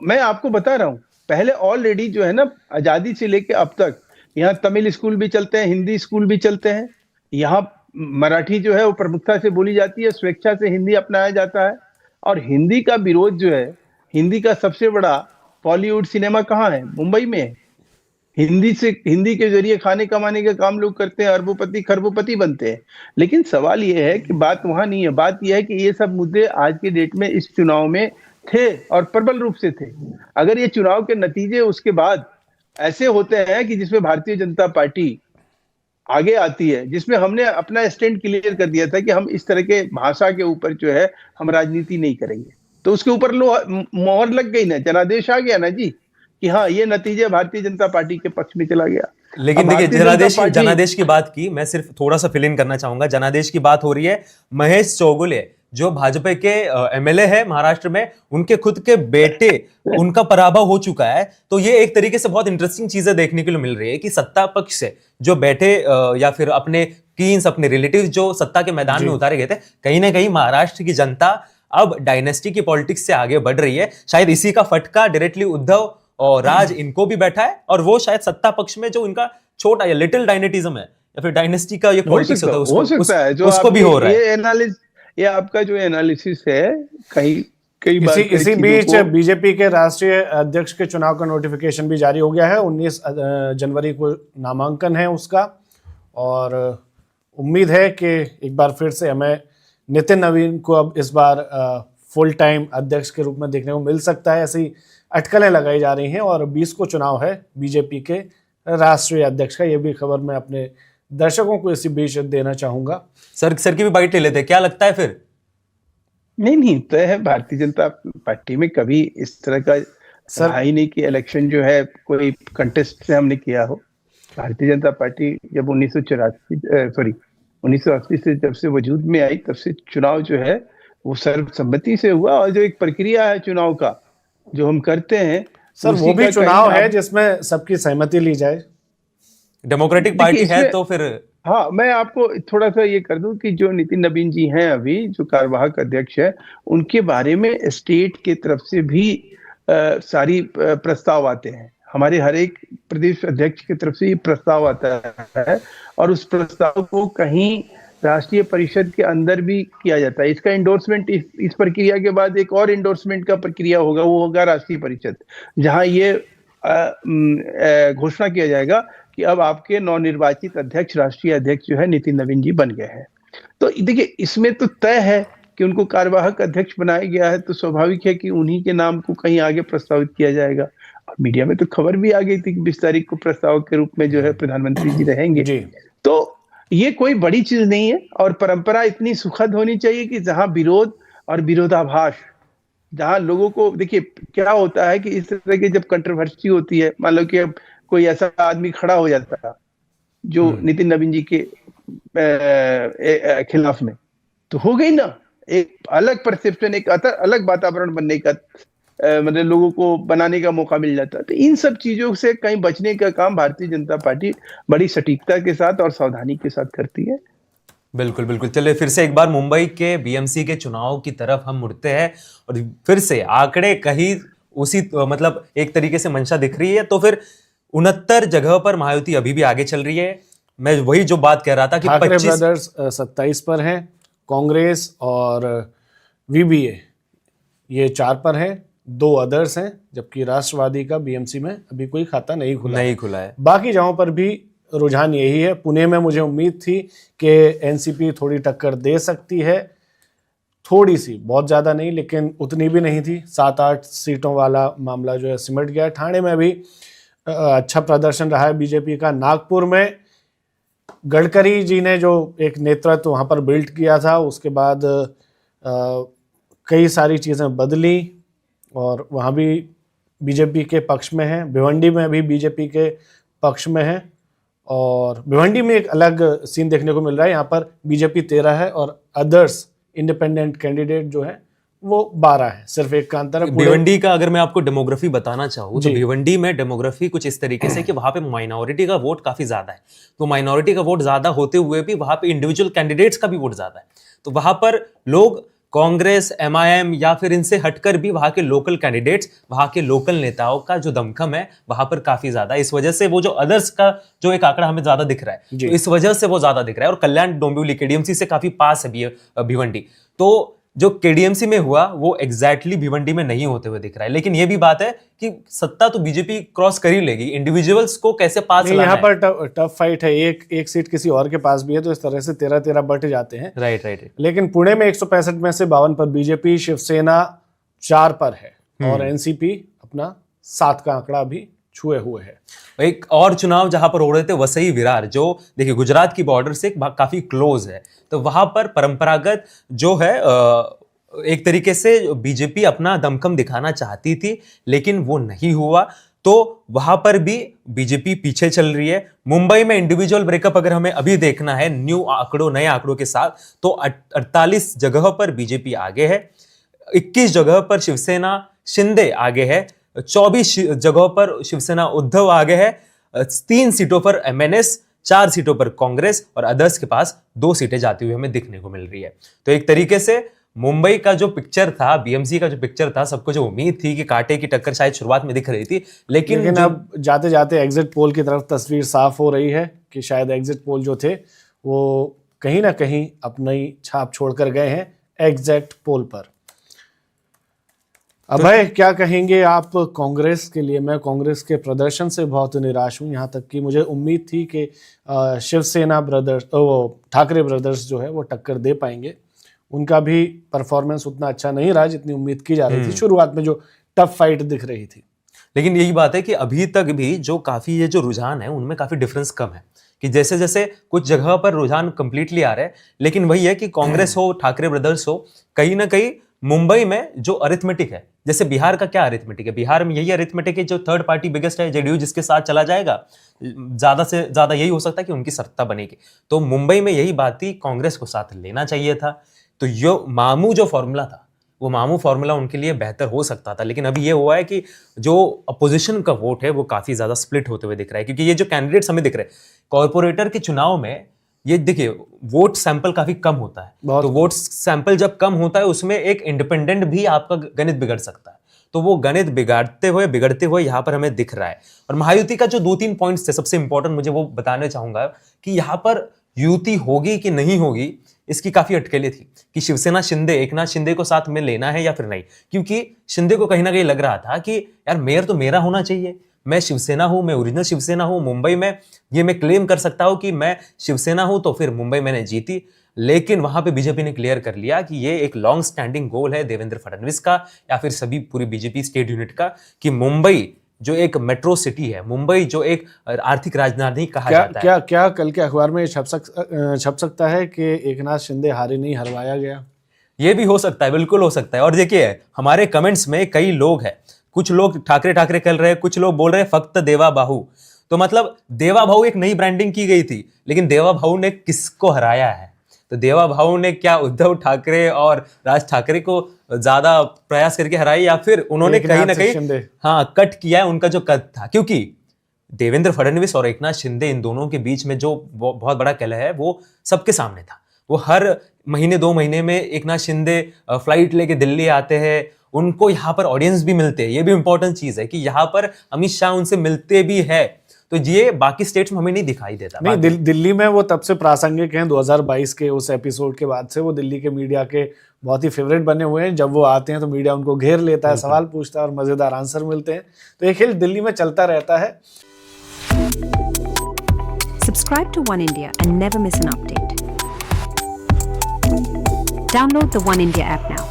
मैं आपको बता रहा हूँ, पहले ऑलरेडी जो है ना, आजादी से लेके अब तक यहाँ तमिल स्कूल भी चलते हैं, हिंदी स्कूल भी चलते हैं। यहाँ मराठी जो है वो प्रमुखता से बोली जाती है, स्वेच्छा से हिंदी अपनाया जाता है। और हिंदी का विरोध जो है, हिंदी का सबसे बड़ा बॉलीवुड सिनेमा कहाँ है? मुंबई में है। हिंदी के जरिए खाने कमाने का काम लोग करते हैं, अरबोपति खरबोपति बनते हैं। लेकिन सवाल ये है कि बात वहां नहीं है, बात यह है कि ये सब मुद्दे आज के डेट में इस चुनाव में थे और प्रबल रूप से थे। अगर ये चुनाव के नतीजे उसके बाद ऐसे होते हैं कि जिसमें भारतीय जनता पार्टी आगे आती है, जिसमें हमने अपना स्टैंड क्लियर कर दिया था कि हम इस तरह के भाषा के ऊपर जो है हम राजनीति नहीं करेंगे, तो उसके ऊपर मोहर लग गई ना, जनादेश आ गया ना जी, कि हाँ ये नतीजे भारतीय जनता पार्टी के पक्ष में चला गया। अब लेकिन देखिए, भारतीय जनता पार्टी जनादेश की बात की, मैं सिर्फ थोड़ा सा फिल इन करना चाहूंगा। जनादेश की बात हो रही है, महेश चौगुले जो भाजपा के एमएलए है महाराष्ट्र में, उनके खुद के बेटे, उनका पराभव हो चुका है। तो ये एक तरीके से बहुत इंटरेस्टिंग चीजें देखने के लिए मिल रही है कि सत्ता पक्ष से जो बैठे या फिर अपने कीन्स, अपने रिलेटिव जो सत्ता के मैदान में उतारे गए थे, कहीं ना कहीं महाराष्ट्र की जनता अब डायनेस्टी की पॉलिटिक्स से आगे बढ़ रही है। शायद इसी का फटका डायरेक्टली उद्धव और राज इनको भी बैठा है, और वो शायद सत्ता पक्ष में जो इनका छोटा या लिटिल डायनेटिज्म है या फिर डायनेस्टी का ये पॉलिटिक्स होता है, हो सकता है जो उसको भी हो रहा है। ये आपका जो एनालिसिस है, कहीं कई बार इसी बीच बीजेपी के राष्ट्रीय अध्यक्ष के चुनाव का नोटिफिकेशन भी जारी हो गया है। 19 जनवरी को नामांकन है उसका, और उम्मीद है कि एक बार फिर से हमें नितिन नवीन को अब इस बार फुल टाइम अध्यक्ष के रूप में देखने को मिल सकता है। ऐसी अटकलें लगाई जा रही हैं, और 20 को चुनाव है बीजेपी के राष्ट्रीय अध्यक्ष का। ये भी खबर मैं अपने दर्शकों को इसी बीच देना चाहूंगा। सर की भी बाइट ले लेते हैं, क्या लगता है फिर? नहीं तय है, भारतीय जनता पार्टी में कभी इस तरह का रहा ही नहीं कि इलेक्शन जो है कोई कंटेस्ट से हमने किया हो। भारतीय जनता पार्टी जब 1980 से जब से वजूद में आई, तब से चुनाव जो है वो सर्वसम्मति से हुआ। और जो एक प्रक्रिया है चुनाव का जो हम करते हैं सर, वो भी चुनाव है जिसमें सबकी सहमति ली जाए। डेमोक्रेटिक पार्टी है तो फिर हाँ, मैं आपको थोड़ा सा ये कर दूं कि जो नितिन नवीन जी हैं अभी जो कार्यवाहक अध्यक्ष है, उनके बारे में स्टेट के तरफ से भी सारी प्रस्ताव आते हैं। हमारे हर एक प्रदेश अध्यक्ष की तरफ से ये प्रस्ताव आता है, और उस प्रस्ताव को कहीं राष्ट्रीय परिषद के अंदर भी किया जाता है। इसका इंडोर्समेंट इस प्रक्रिया के बाद एक और इंडोर्समेंट का प्रक्रिया होगा, वो होगा राष्ट्रीय परिषद, जहां ये घोषणा किया जाएगा कि अब आपके नवनिर्वाचित अध्यक्ष, राष्ट्रीय अध्यक्ष जो है नितिन नवीन जी बन गए हैं। तो देखिए, इसमें तो तय है कि उनको कार्यवाहक अध्यक्ष बनाया गया है, तो स्वाभाविक है कि उन्हीं के नाम को कहीं आगे प्रस्तावित किया जाएगा। और मीडिया में तो खबर भी आ गई थी कि 20 तारीख को प्रस्तावक के रूप में जो है प्रधानमंत्री जी रहेंगे। तो ये कोई बड़ी चीज नहीं है, और परंपरा इतनी सुखद होनी चाहिए कि जहां विरोध और विरोधाभास, जहां लोगों को, देखिए क्या होता है कि इस तरह की जब कंट्रोवर्सी होती है, मान लो कि अब कोई ऐसा आदमी खड़ा हो जाता जो नितिन नवीन जी के खिलाफ में, तो हो गई ना एक अलग परसेप्शन, एक अलग वातावरण बनने का, मतलब लोगों को बनाने का मौका मिल जाता है। तो इन सब चीजों से कहीं बचने का काम भारतीय जनता पार्टी बड़ी सटीकता के साथ और सावधानी के साथ करती है। बिल्कुल बिल्कुल। चलिए फिर से एक बार मुंबई के बीएमसी के चुनाव की तरफ हम मुड़ते हैं, और फिर से आंकड़े कहीं उसी मतलब एक तरीके से मंशा दिख रही है। तो फिर 69 जगह पर महायुति अभी भी आगे चल रही है। मैं वही जो बात कह रहा था कि ठाकरे ब्रदर्स 27 पर हैं, कांग्रेस और वीबीए ये 4 पर हैं, 2 अदर्स हैं, जबकि राष्ट्रवादी का बीएमसी में अभी कोई खाता नहीं खुला है। बाकी जगहों पर भी रुझान यही है। पुणे में मुझे उम्मीद थी कि एनसीपी थोड़ी टक्कर दे सकती है, थोड़ी सी, बहुत ज़्यादा नहीं, लेकिन उतनी भी नहीं थी। 7-8 सीटों वाला मामला जो है सिमट गया। ठाणे में भी अच्छा प्रदर्शन रहा है बीजेपी का। नागपुर में गडकरी जी ने जो एक नेतृत्व वहाँ पर बिल्ड किया था, उसके बाद कई सारी चीज़ें बदली और वहाँ भी बीजेपी के पक्ष में है। भिवंडी में भी बीजेपी के पक्ष में है, और भिवंडी में एक अलग सीन देखने को मिल रहा है। यहाँ पर बीजेपी 13 है और अदर्स इंडिपेंडेंट कैंडिडेट जो है वो 12 है, सिर्फ एक का अंतर है। भिवंडी का अगर मैं आपको डेमोग्राफी बताना चाहूँ तो भिवंडी में डेमोग्राफी कुछ इस तरीके से कि वहां पे माइनॉरिटी का वोट काफी ज्यादा है। तो माइनॉरिटी का वोट ज्यादा होते हुए भी वहां पे इंडिविजुअल कैंडिडेट्स का भी वोट ज्यादा है। तो वहां पर लोग कांग्रेस, एमआईएम या फिर इनसे हटकर भी वहां के लोकल कैंडिडेट्स, वहां के लोकल नेताओं का जो दमखम है वहां पर काफी ज्यादा है। इस वजह से वो जो अदर्स का जो एक आंकड़ा हमें ज्यादा दिख रहा है, तो इस वजह से वो ज्यादा दिख रहा है। और कल्याण डोंबिवली केडीएमसी से काफी पास है भिवंडी, तो जो केडीएमसी में हुआ वो एग्जैक्टली भिवंडी में नहीं होते हुए दिख रहा है। लेकिन ये भी बात है कि सत्ता तो बीजेपी क्रॉस कर ही लेगी, इंडिविजुअल्स को कैसे पास लाना यहाँ है। पर टफ फाइट है, एक सीट किसी और के पास भी है, तो इस तरह से 13-13 बट जाते हैं। राइट। लेकिन पुणे में 165 में से 52 पर बीजेपी, शिवसेना 4 पर है और एनसीपी अपना 7 का आंकड़ा भी छुए हुए है। एक और चुनाव जहां पर हो रहे थे वसई विरार, जो देखिए गुजरात की बॉर्डर से काफी क्लोज है, तो वहां पर परंपरागत जो है एक तरीके से बीजेपी अपना दमखम दिखाना चाहती थी, लेकिन वो नहीं हुआ, तो वहां पर भी बीजेपी पीछे चल रही है। मुंबई में इंडिविजुअल ब्रेकअप अगर हमें अभी देखना है नए आंकड़ों के साथ, तो 48 जगह पर बीजेपी आगे है, 21 जगह पर शिवसेना शिंदे आगे है, 24 जगहों पर शिवसेना उद्धव आगे है, 3 सीटों पर एमएनएस, 4 सीटों पर कांग्रेस और अदर्स के पास 2 सीटें जाती हुई हमें दिखने को मिल रही है। तो एक तरीके से मुंबई का जो पिक्चर था, बीएमसी का जो पिक्चर था, सबको जो उम्मीद थी कि कांटे की टक्कर शायद शुरुआत में दिख रही थी, लेकिन अब जाते जाते एग्जिट पोल की तरफ तस्वीर साफ हो रही है कि शायद एग्जिट पोल जो थे वो कहीं ना कहीं अपनी छाप छोड़कर गए हैं एग्जिट पोल पर। अभय, क्या कहेंगे आप कांग्रेस के लिए? मैं कांग्रेस के प्रदर्शन से बहुत निराश हूं, यहाँ तक कि मुझे उम्मीद थी कि शिवसेना ब्रदर्स, ठाकरे ब्रदर्स जो है वो टक्कर दे पाएंगे। उनका भी परफॉर्मेंस उतना अच्छा नहीं रहा जितनी उम्मीद की जा रही थी, शुरुआत में जो टफ फाइट दिख रही थी। लेकिन यही बात है कि अभी तक भी जो काफी ये जो रुझान है उनमें काफी डिफरेंस कम है, कि जैसे जैसे कुछ जगह पर रुझान कंप्लीटली आ रहे हैं, लेकिन वही है कि कांग्रेस हो, ठाकरे ब्रदर्स हो, कहीं ना कहीं मुंबई में जो अरिथमेटिक है, जैसे बिहार का क्या अरिथमेटिक है, बिहार में यही अरिथमेटिक है, जो थर्ड पार्टी बिगेस्ट है जेडीयू, जिसके साथ चला जाएगा ज्यादा से ज्यादा यही हो सकता है कि उनकी सत्ता बनेगी। तो मुंबई में यही बात थी, कांग्रेस को साथ लेना चाहिए था। तो यो मामू जो फॉर्मूला था, वो मामू फॉर्मूला उनके लिए बेहतर हो सकता था, लेकिन अभी ये हुआ है कि जो अपोजिशन का वोट है वो काफी ज्यादा स्प्लिट होते हुए दिख रहा है, क्योंकि ये जो कैंडिडेट्स हमें दिख रहे हैं कॉर्पोरेटर के चुनाव में, ये देखिए वोट सैंपल काफी कम होता है, तो वोट सैंपल जब कम होता है उसमें एक इंडिपेंडेंट भी आपका गणित बिगड़ सकता है, तो वो गणित बिगड़ते हुए यहाँ पर हमें दिख रहा है। और महायुति का जो 2-3 पॉइंट्स थे, सबसे इंपॉर्टेंट मुझे वो बताना चाहूंगा कि यहाँ पर युति होगी कि नहीं होगी, इसकी काफी अटकलें थी कि शिवसेना शिंदे, एकनाथ शिंदे को साथ में लेना है या फिर नहीं, क्योंकि शिंदे को कहीं ना कहीं लग रहा था कि यार मेयर तो मेरा होना चाहिए, मैं शिवसेना हूं, मैं ओरिजिनल शिवसेना हूं, मुंबई में ये मैं क्लेम कर सकता हूं कि मैं शिवसेना हूं, तो फिर मुंबई मैंने जीती। लेकिन वहां पे बीजेपी ने क्लियर कर लिया कि ये एक लॉन्ग स्टैंडिंग गोल है देवेंद्र फडणवीस का या फिर सभी पूरी बीजेपी स्टेट यूनिट का, कि मुंबई जो एक मेट्रो सिटी है, मुंबई जो एक आर्थिक राजधानी कहा जाता है। क्या कल के अखबार में छप सकता है कि एकनाथ शिंदे हारे नहीं, हरवाया गया? ये भी हो सकता है, बिल्कुल हो सकता है। और देखिए हमारे कमेंट्स में कई लोग हैं, कुछ लोग ठाकरे ठाकरे कर रहे हैं, कुछ लोग बोल रहे हैं फक्त देवा बाहू। तो मतलब देवा भाऊ एक नई ब्रांडिंग की गई थी, लेकिन देवा भाऊ ने किसको हराया है? तो देवा भाऊ ने क्या उद्धव ठाकरे और राज ठाकरे को ज्यादा प्रयास करके हराई, या फिर उन्होंने कहीं ना कहीं कट किया है उनका जो कद था? क्योंकि देवेंद्र फडणवीस और एकनाथ शिंदे, इन दोनों के बीच में जो बहुत बड़ा कलह है वो सबके सामने था। वो हर महीने 2 महीने में एकनाथ शिंदे फ्लाइट लेके दिल्ली आते हैं, उनको यहाँ पर ऑडियंस भी मिलते हैं। ये भी इंपॉर्टेंट चीज है कि यहाँ पर अमित शाह उनसे मिलते भी है, तो ये बाकी स्टेट्स में हमें नहीं दिखाई देता। नहीं, दिल्ली में वो तब से प्रासंगिक हैं, 2022 के उस एपिसोड के बाद से वो दिल्ली के मीडिया के बहुत ही फेवरेट बने हुए हैं। जब वो आते हैं तो मीडिया उनको घेर लेता है, सवाल पूछता है और मजेदार आंसर मिलते हैं। तो ये खेल दिल्ली में चलता रहता है। Subscribe to One India and never miss an update. Download the One India app now.